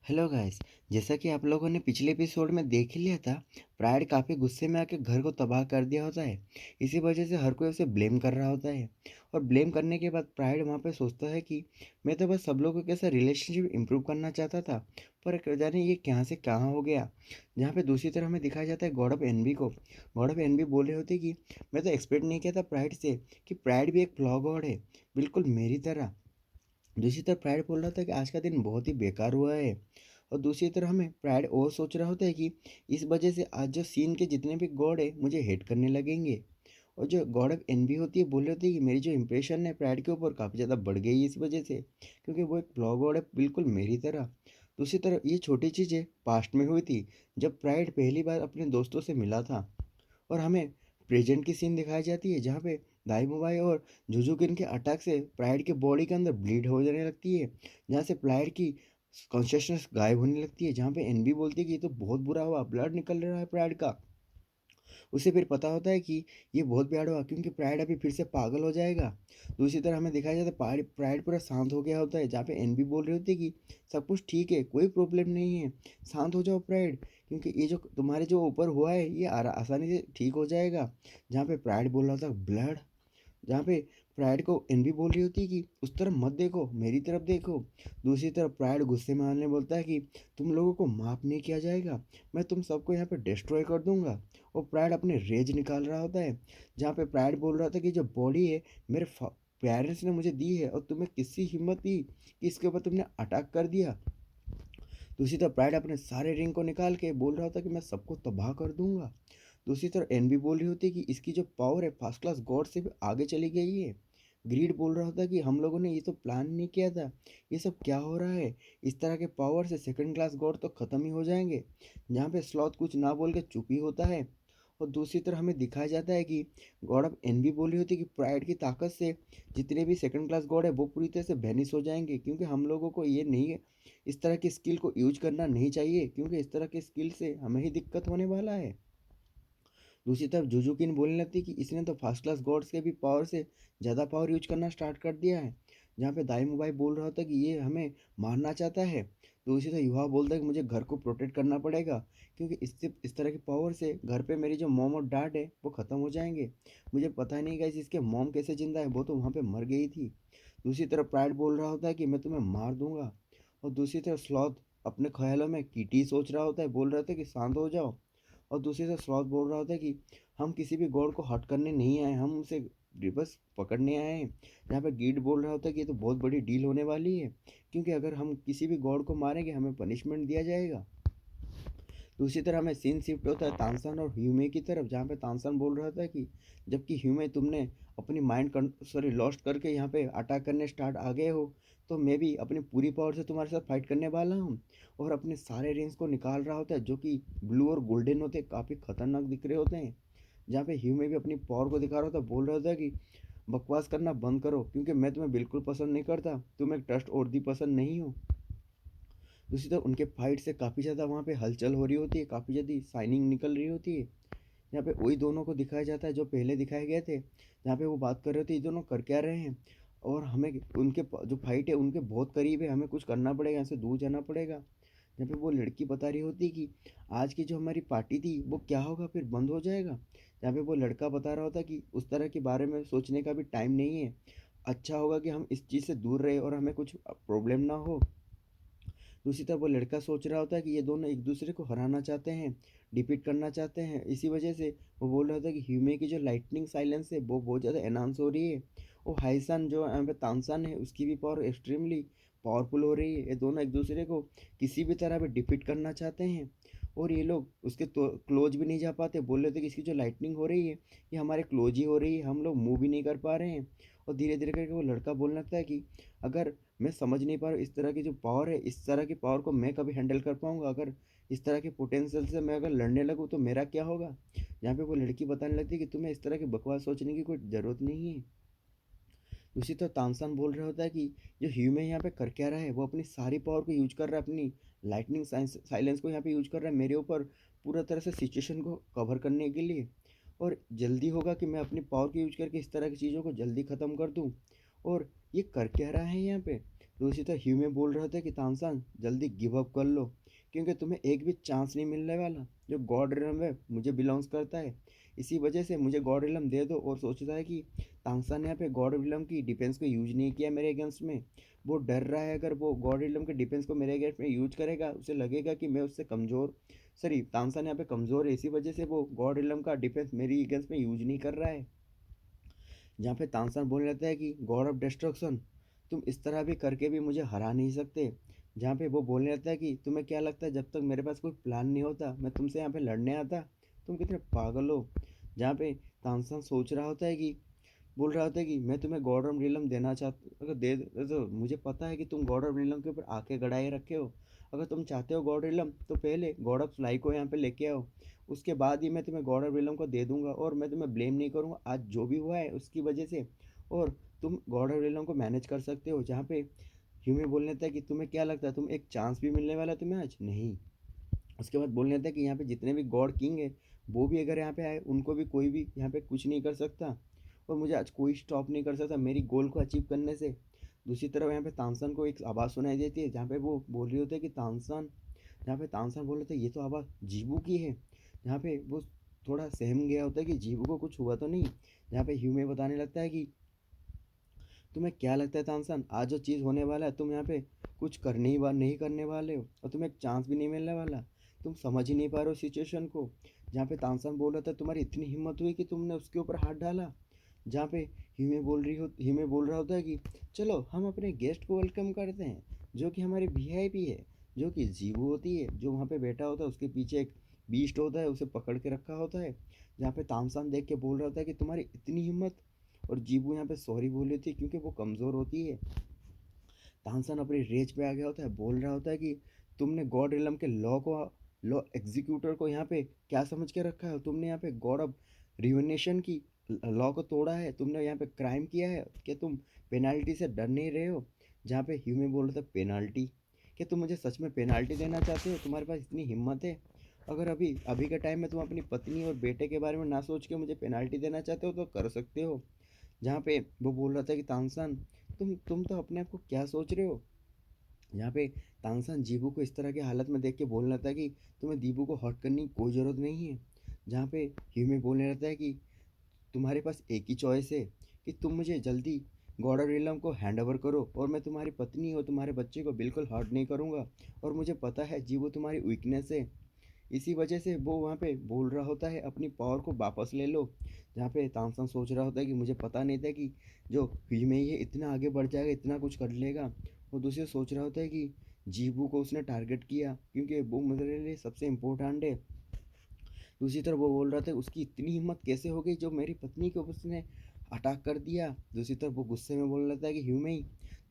Hello guys. जैसा कि आप लोगों ने पिछले एपिसोड में देख ही लिया था, प्राइड काफ़ी गुस्से में आके घर को तबाह कर दिया होता है। इसी वजह से हर कोई उसे ब्लेम कर रहा होता है। और ब्लेम करने के बाद प्राइड वहाँ पे सोचता है कि मैं तो बस सब लोगों के साथ रिलेशनशिप इंप्रूव करना चाहता था, पर जाने ये कहाँ से कहाँ हो गया। जहाँ पे दूसरी तरफ हमें दिखाया जाता है गॉड ऑफ एनवी को। गॉड ऑफ एनवी बोल रहे होते कि मैं तो एक्सपेक्ट नहीं किया था प्राइड से कि प्राइड भी एक फ्लॉ गॉड है, बिल्कुल मेरी तरह। दूसरी तरफ प्राइड बोल रहा था कि आज का दिन बहुत ही बेकार हुआ है। और दूसरी तरफ हमें प्राइड और सोच रहा होता है कि इस वजह से आज जो सीन के जितने भी गॉड है मुझे हेट करने लगेंगे। और जो गॉड ऑफ एनवी होती है बोल रही होती है कि मेरी जो इंप्रेशन है प्राइड के ऊपर काफ़ी ज़्यादा बढ़ गई है इस वजह से, क्योंकि वो एक फ्लॉ गॉड है बिल्कुल मेरी तरह। दूसरी तरफ ये छोटी चीज़ें पास्ट में हुई थी, जब प्राइड पहली बार अपने दोस्तों से मिला था। और हमें प्रेजेंट की सीन दिखाई जाती है जहाँ पे दाई और जुजुकिन के अटैक से प्राइड के बॉडी के अंदर ब्लीड हो जाने लगती है, जहाँ से प्राइड की कॉन्शियसनेस गायब होने लगती है, जहाँ पे एनबी बोलती है कि ये तो बहुत बुरा हुआ, ब्लड निकल रहा है प्राइड का। उसे फिर पता होता है कि ये बहुत बैड हुआ क्योंकि प्राइड अभी फिर से पागल हो जाएगा। दूसरी तरह हमें दिखाया जाता है प्राइड प्राइड पूरा शांत हो गया होता है, जहाँ पे एनबी बोल रही होती है कि सब कुछ ठीक है, कोई प्रॉब्लम नहीं है, शांत हो जाओ प्राइड, क्योंकि ये जो तुम्हारे जो ऊपर हुआ है ये आसानी से ठीक हो जाएगा। जहाँ पे प्राइड बोल रहा था ब्लड, जहाँ पे प्राइड को एनवी बोल रही होती है कि उस तरफ मत देखो, मेरी तरफ देखो। दूसरी तरफ प्राइड गुस्से में आने बोलता है कि तुम लोगों को माफ़ नहीं किया जाएगा, मैं तुम सबको यहाँ पे डिस्ट्रॉय कर दूंगा। और प्राइड अपने रेज निकाल रहा होता है, जहाँ पे प्राइड बोल रहा था कि जो बॉडी है मेरे पेरेंट्स ने मुझे दी है और तुम्हें किसी हिम्मत दी कि इसके ऊपर तुमने अटैक कर दिया। दूसरी तरफ प्राइड अपने सारे रिंग को निकाल के बोल रहा था कि मैं सबको तबाह कर दूंगा। दूसरी तरफ एनबी बोल रही होती है कि इसकी जो पावर है फर्स्ट क्लास गॉड से भी आगे चली गई है। ग्रीड बोल रहा होता कि हम लोगों ने ये तो प्लान नहीं किया था, ये सब क्या हो रहा है, इस तरह के पावर से सेकंड क्लास गॉड तो ख़त्म ही हो जाएंगे। जहाँ पे स्लॉथ कुछ ना बोल के चुप ही होता है। और दूसरी तरफ हमें दिखाया जाता है कि गॉड ऑफ एनबी बोल रही होती है कि प्राइड की ताकत से जितने भी सेकंड क्लास गॉड है वो पूरी तरह से बैनिश हो जाएंगे, क्योंकि हम लोगों को ये नहीं, इस तरह की स्किल को यूज करना नहीं चाहिए, क्योंकि इस तरह की स्किल से हमें ही दिक्कत होने वाला है। दूसरी तरफ जुजुकिन बोलने लगती कि इसने तो फर्स्ट क्लास गॉड्स के भी पावर से ज़्यादा पावर यूज करना स्टार्ट कर दिया है। जहाँ पे दाई मुबाई बोल रहा था कि ये हमें मारना चाहता है। दूसरी तरफ युवा बोलता है कि मुझे घर को प्रोटेक्ट करना पड़ेगा, क्योंकि इससे इस तरह की पावर से घर पे मेरी जो मॉम और डैड है वो ख़त्म हो जाएंगे। मुझे पता नहीं गाइस इसके मॉम कैसे जिंदा है, वो तो वहाँ पे मर गई थी। दूसरी तरफ प्राइड बोल रहा होता है कि मैं तुम्हें मार दूंगा। और दूसरी तरफ स्लॉथ अपने ख्यालों में कीटी सोच रहा होता है, बोल रहा था कि शांत हो जाओ। और दूसरी तरफ स्लॉथ बोल रहा होता है कि हम किसी भी गॉड को हर्ट करने नहीं आए, हम उसे बस पकड़ने आए हैं। जहाँ पे गीड बोल रहा होता है कि ये तो बहुत बड़ी डील होने वाली है, क्योंकि अगर हम किसी भी गॉड को मारेंगे हमें पनिशमेंट दिया जाएगा। दूसरी तरह हमें सीन शिफ्ट होता है तानसन और ह्यूमे की तरफ, जहाँ पे तानसन बोल रहा था कि जबकि ह्यूमे तुमने अपनी माइंड सॉरी लॉस्ट करके यहाँ पे अटैक करने स्टार्ट आ गए हो, तो मैं भी अपनी पूरी पावर से तुम्हारे साथ फाइट करने वाला हूँ। और अपने सारे रेंज को निकाल रहा होता है जो कि ब्लू और गोल्डन होते हैं, काफ़ी खतरनाक दिख रहे होते हैं। जहाँ पे ह्यूमे भी अपनी पावर को दिखा रहा था, बोल रहा था कि बकवास करना बंद करो, क्योंकि मैं तुम्हें बिल्कुल पसंद नहीं करता, तुम एक ट्रस्ट और दी पसंद नहीं हो। दूसरी तरफ उनके फाइट से काफ़ी ज़्यादा वहाँ पे हलचल हो रही होती है, काफ़ी ज़्यादा शाइनिंग निकल रही होती है। यहाँ पे वही दोनों को दिखाया जाता है जो पहले दिखाए गए थे, जहाँ पे वो बात कर रहे थे ये दोनों कर क्या रहे हैं। और हमें उनके जो फाइट है उनके बहुत करीब है, हमें कुछ करना पड़ेगा, यहाँ से दूर जाना पड़ेगा। यहाँ पे वो लड़की बता रही होती कि आज की जो हमारी पार्टी थी वो क्या होगा, फिर बंद हो जाएगा। यहाँ पे वो लड़का बता रहा होता कि उस तरह के बारे में सोचने का भी टाइम नहीं है, अच्छा होगा कि हम इस चीज़ से दूर रहे और हमें कुछ प्रॉब्लम ना हो। दूसरी तरफ वो लड़का सोच रहा होता है कि ये दोनों एक दूसरे को हराना चाहते हैं, डिफीट करना चाहते हैं, इसी वजह से वो बोल रहा था कि ह्यूमे की जो लाइटनिंग साइलेंस है वो बहुत ज़्यादा एनहांस हो रही है। और हाईसन जो यहाँ पे तानसन है उसकी भी पावर एक्सट्रीमली पावरफुल हो रही है। ये दोनों एक दूसरे को किसी भी तरह पे डिफीट करना चाहते हैं। और ये लोग उसके तो क्लोज भी नहीं जा पाते, बोल रहे थे कि इसकी जो लाइटनिंग हो रही है ये हमारे क्लोज ही हो रही है, हम लोग मूव भी नहीं कर पा रहे हैं। और धीरे धीरे करके वो लड़का बोलने लगता है कि अगर मैं समझ नहीं पा रहा हूँ इस तरह की जो पावर है, इस तरह की पावर को मैं कभी हैंडल कर पाऊंगा, अगर इस तरह के पोटेंशियल से मैं अगर लड़ने लगूँ तो मेरा क्या होगा। यहाँ पे वो लड़की बताने लगती है कि तुम्हें इस तरह की बकवास सोचने की कोई ज़रूरत नहीं है। उसी तो तानसान बोल रहा होता है कि जो ह्यूमन यहाँ पे कर क्या रहा है, वो अपनी सारी पावर को यूज कर रहा है, अपनी लाइटनिंग साइलेंस को यहाँ पे यूज कर रहा है मेरे ऊपर पूरा तरह से सिचुएशन को कवर करने के लिए। और जल्दी होगा कि मैं अपनी पावर को यूज करके इस तरह की चीज़ों को जल्दी ख़त्म कर दूँ। और ये कर क्या रहा है यहाँ पे। दूसरी तरफ ह्यूमे बोल रहे थे कि तानसेन जल्दी गिव अप कर लो, क्योंकि तुम्हें एक भी चांस नहीं मिलने वाला। जो गॉड रिलम है मुझे बिलोंग्स करता है, इसी वजह से मुझे गॉड रिलम दे दो। और सोचता है कि तानसेन ने यहाँ पे गॉड रिलम की डिफेंस को यूज नहीं किया मेरे अगेंस्ट में। वो डर रहा है, अगर वो गॉड रिलम के डिफेंस को मेरे अगेंस्ट में यूज करेगा, उसे लगेगा कि मैं उससे कमज़ोर, सॉरी तानसेन यहाँ पे कमज़ोर है, इसी वजह से वो गॉड रिलम का डिफेंस मेरी अगेंस्ट में यूज नहीं कर रहा है। जहाँ पे तानसेन बोलने लगता है कि गॉड ऑफ डिस्ट्रक्शन, तुम इस तरह भी करके भी मुझे हरा नहीं सकते। जहाँ पे वो बोलने लगता है कि तुम्हें क्या लगता है जब तक मेरे पास कोई प्लान नहीं होता मैं तुमसे यहाँ पे लड़ने आता, तुम कितने पागल हो। जहाँ पे तानसेन सोच रहा होता है कि बोल रहा होता है कि मैं तुम्हें गॉड ऑफ रिलम देना चाहता, अगर दे तो मुझे पता है कि तुम गॉड ऑफ रिलम के ऊपर आके गड़ाए रखे हो। अगर तुम चाहते हो गॉड रिलम तो पहले गॉड ऑफ फ्लाई को यहाँ पे लेके आओ, उसके बाद ही मैं तुम्हें गॉड ऑफ रिलम को दे दूंगा। और मैं तुम्हें ब्लेम नहीं करूँगा आज जो भी हुआ है उसकी वजह से, और तुम गॉड ऑफ रिलम को मैनेज कर सकते हो। जहाँ पे ह्यूमे बोलने लगता है कि तुम्हें क्या लगता है तुम एक चांस भी मिलने वाला है तुम्हें आज नहीं। उसके बाद बोलने लगता है कि यहाँ पे जितने भी गॉड किंग है वो भी अगर यहाँ पे आए उनको भी कोई भी यहाँ पे कुछ नहीं कर सकता, और मुझे आज कोई स्टॉप नहीं कर सकता मेरी गोल को अचीव करने से। दूसरी तरफ यहाँ पे तानसेन को एक आवाज़ सुनाई देती है, जहाँ पे वो बोल रही होती है कि तानसेन, जहाँ पे तानसेन बोल रहे थे ये तो आवाज़ जीबू की है। जहाँ पे वो थोड़ा सहम गया होता है कि जीबू को कुछ हुआ तो नहीं। जहाँ पे ह्यूमे बताने लगता है कि तुम्हें क्या लगता है तानसेन आज जो चीज़ होने वाला है तुम यहाँ पे कुछ करने ही नहीं करने वाले हो, और तुम्हें एक चांस भी नहीं मिलने वाला। तुम समझ ही नहीं पा रहे हो सिचुएशन को। जहाँ पे तानसेन बोल रहा था तुम्हारी इतनी हिम्मत हुई कि तुमने उसके ऊपर हाथ डाला। जहाँ पे हीमे बोल रहा होता है कि चलो हम अपने गेस्ट को वेलकम करते हैं, जो कि हमारे वीआईपी है, जो कि जीवू होती है, जो वहाँ पे बैठा होता है उसके पीछे एक बीस्ट होता है उसे पकड़ के रखा होता है। जहाँ पे तानसेन देख के बोल रहा होता है कि तुम्हारी इतनी हिम्मत। और जीबू यहाँ पे सॉरी बोल रही थी क्योंकि वो कमज़ोर होती है। तानसेन अपनी रेज पे आ गया होता है, बोल रहा होता है कि तुमने गॉड रिलम के लॉ एग्जीक्यूटर को यहाँ पे क्या समझ के रखा है, तुमने यहाँ पे गॉड ऑफ रिवेनेशन की लॉ को तोड़ा है, तुमने यहाँ पे क्राइम किया है। क्या तुम पेनाल्टी से डर नहीं रहे हो। जहाँ पे ह्यूमन बोल रहा था पेनाल्टी, क्या तुम मुझे सच में पेनाल्टी देना चाहते हो, तुम्हारे पास इतनी हिम्मत है। अगर अभी अभी के टाइम में तुम अपनी पत्नी और बेटे के बारे में ना सोच के मुझे पेनाल्टी देना चाहते हो तो कर सकते हो। जहाँ पे वो बोल रहा था कि तानसेन तुम तो अपने आप को क्या सोच रहे हो। यहाँ पे तानसेन जीबू को इस तरह की हालत में देख के बोलने लगता है कि तुम्हें दीबू को हर्ट करने की कोई ज़रूरत नहीं है। जहाँ पे ह्यूमे बोलने लगता है कि तुम्हारे पास एक ही चॉइस है कि तुम मुझे जल्दी गॉड ऑफ रिलम को हैंड ओवर करो, और मैं तुम्हारी पत्नी और तुम्हारे बच्चे को बिल्कुल हर्ट नहीं करूँगा। और मुझे पता है जीबू तुम्हारी वीकनेस है, इसी वजह से वो वहाँ पे बोल रहा होता है अपनी पावर को वापस ले लो। जहाँ पे तानसेन सोच रहा होता है कि मुझे पता नहीं था कि जो में ये इतना आगे बढ़ जाएगा, इतना कुछ कर लेगा। और दूसरे सोच रहा होता है कि जीबू को उसने टारगेट किया क्योंकि वो मेरे लिए सबसे इम्पोर्टेंट है। दूसरी तरफ वो बोल रहा था उसकी इतनी हिम्मत कैसे हो गई जो मेरी पत्नी को उसने अटैक कर दिया। दूसरी तरफ वो गुस्से में बोल रहा था कि ह्यूमे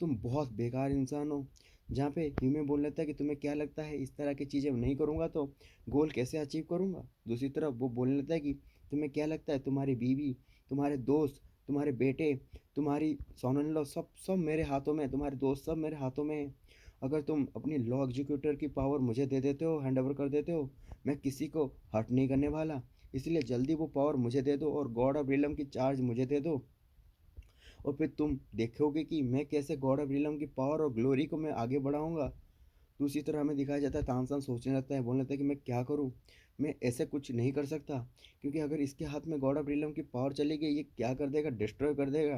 तुम बहुत बेकार इंसान हो। जहाँ पे ह्यूमे बोल रहा था कि तुम्हें क्या लगता है इस तरह की चीज़ें नहीं करूँगा तो गोल कैसे अचीव करूँगा। दूसरी तरफ वो बोलने लगता है कि तुम्हें क्या लगता है तुम्हारी बीवी, तुम्हारे दोस्त, तुम्हारे बेटे, तुम्हारी सन इन लॉ सब सब मेरे हाथों में है, तुम्हारे दोस्त सब मेरे हाथों में है। अगर तुम अपनी लॉ एग्जीक्यूटर की पावर मुझे दे देते हो, हैंड ओवर कर देते हो, मैं किसी को हर्ट नहीं करने वाला। इसलिए जल्दी वो पावर मुझे दे दो और गॉड ऑफ रिलम की चार्ज मुझे दे दो, और फिर तुम देखोगे कि मैं कैसे गॉड ऑफ रिलम की पावर और ग्लोरी को मैं आगे बढ़ाऊंगा। दूसरी तरह हमें दिखाया जाता है तानसेन सोचने लगता है, बोलने लगता है कि मैं क्या करूं, मैं ऐसे कुछ नहीं कर सकता, क्योंकि अगर इसके हाथ में गॉड ऑफ रिलम की पावर चली गई ये क्या कर देगा, डिस्ट्रॉय कर देगा।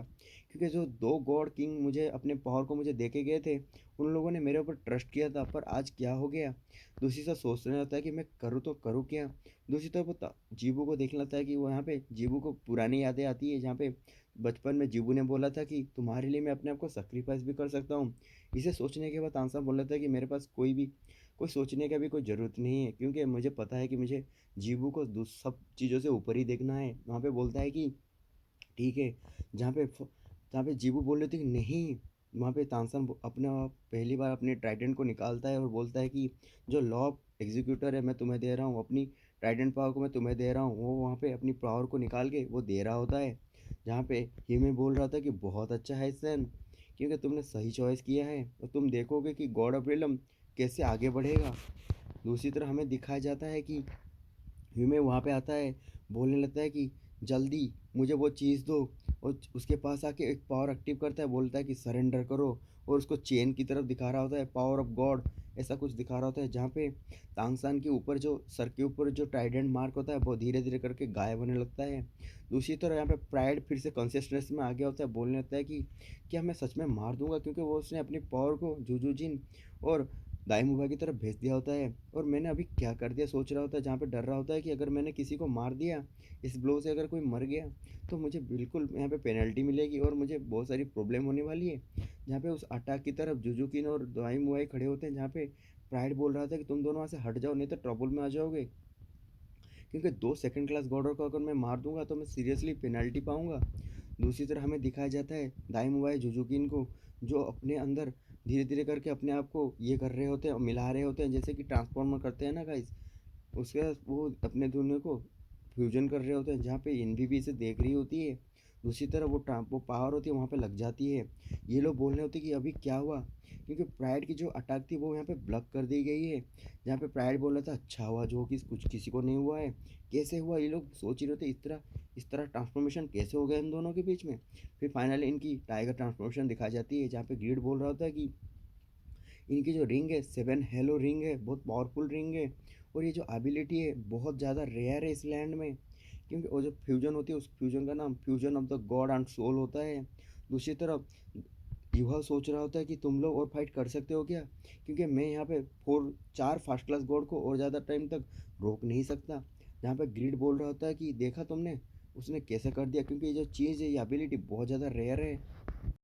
क्योंकि जो दो गॉड किंग मुझे अपने पावर को मुझे दे के गए थे उन लोगों ने मेरे ऊपर ट्रस्ट किया था, पर आज क्या हो गया। दूसरी तरफ सोचने लगता है कि मैं करूँ तो करूँ क्या। दूसरी तरफ जीबू को देखने लगता है कि वो यहाँ पे जीबू को पुरानी यादें आती है, जहाँ पे बचपन में जीबू ने बोला था कि तुम्हारे लिए मैं अपने आप को सेक्रीफाइस भी कर सकता हूँ। इसे सोचने के बाद आंसर बोल रहा था कि मेरे पास कोई सोचने का भी कोई ज़रूरत नहीं है, क्योंकि मुझे पता है कि मुझे जीबू को सब चीज़ों से ऊपर ही देखना है। वहाँ पे बोलता है कि ठीक है। जहाँ पे जीबू बोल रहे थे कि नहीं, वहाँ पे तानसेन अपना पहली बार अपने ट्राइडेंट को निकालता है और बोलता है कि जो लॉ एग्जीक्यूटर है मैं तुम्हें दे रहा हूँ, अपनी ट्राइडेंट पावर को मैं तुम्हें दे रहा हूँ। वो वहाँ पे अपनी पावर को निकाल के वो दे रहा होता है। जहाँ पे हिमे बोल रहा था कि बहुत अच्छा है सैन, क्योंकि तुमने सही चॉइस किया है और तुम देखोगे कि गॉड ऑफ रिलम कैसे आगे बढ़ेगा। दूसरी तरफ हमें दिखाया जाता है कि ह्यूमे वहाँ पे आता है, बोलने लगता है कि जल्दी मुझे वो चीज़ दो, और उसके पास आके एक पावर एक्टिव करता है, बोलता है कि सरेंडर करो, और उसको चेन की तरफ दिखा रहा होता है, पावर ऑफ गॉड ऐसा कुछ दिखा रहा होता है, जहाँ पे तांगसान के ऊपर जो सर के ऊपर जो ट्राइडेंट मार्क होता है वो धीरे-धीरे करके गायब होने लगता है। दूसरी तरफ यहाँ पे प्राइड फिर से कॉन्शसनेस में आ गया होता है, बोलने लगता है कि क्या मैं सच में मार दूँगा, क्योंकि वो उसने अपनी पावर को जुजूजिन और दाई की तरफ भेज दिया होता है, और मैंने अभी क्या कर दिया सोच रहा होता है, जहाँ पे डर रहा होता है कि अगर मैंने किसी को मार दिया, इस ब्लो से अगर कोई मर गया, तो मुझे बिल्कुल यहाँ पे पेनल्टी मिलेगी और मुझे बहुत सारी प्रॉब्लम होने वाली है। जहाँ पे उस अटैक की तरफ जुजुकिन और दाई खड़े होते हैं, जहाँ पे प्राइड बोल रहा था कि तुम दोनों वहाँ से हट जाओ, नहीं तो ट्रबल में आ जाओगे, क्योंकि 2 सेकंड क्लास गॉडर को अगर मैं मार दूँगा तो मैं सीरियसली पेनल्टी पाऊँगा। दूसरी तरफ हमें दिखाया जाता है दाई जुजुकिन को, जो अपने अंदर धीरे-धीरे करके अपने आप को ये कर रहे होते हैं, मिला रहे होते हैं, जैसे कि ट्रांसफॉर्मर करते हैं ना गाइस। उसके बाद वो अपने दोनों को फ्यूजन कर रहे होते हैं, जहाँ पे एनवीबी इसे देख रही होती है। दूसरी तरफ वो पावर होती है वहाँ पे लग जाती है। ये लोग बोल रहे होते हैं कि अभी क्या हुआ? क्योंकि प्राइड की जो अटैक थी वो यहाँ पे ब्लॉक कर दी गई है। जहाँ पे प्राइड बोल रहा था अच्छा हुआ जो कि कुछ किसी को नहीं हुआ है। कैसे हुआ? ये लोग सोच ही रहे थे इस तरह ट्रांसफॉर्मेशन कैसे हो गया इन दोनों के बीच में? फिर फाइनली इनकी टाइगर ट्रांसफॉर्मेशन दिखाई जाती है, जहाँ पे ग्रीड बोल रहा होता है कि इनकी जो रिंग है 7 हेलो रिंग है, बहुत पावरफुल रिंग है, और ये जो एबिलिटी है बहुत ज़्यादा रेयर है इस लैंड में, क्योंकि वो जो फ्यूजन होती है उस फ्यूजन का नाम fusion of the god and soul होता है। दूसरी तरफ युवा सोच रहा होता है कि तुम लोग और फाइट कर सकते हो क्या, क्योंकि मैं यहाँ पे 4 फर्स्ट क्लास गॉड को और ज़्यादा टाइम तक रोक नहीं सकता। जहाँ पे ग्रीड बोल रहा होता है कि देखा तुमने उसने कैसे कर दिया, क्योंकि ये जो चीज़ है ये एबिलिटी बहुत ज़्यादा रेयर है।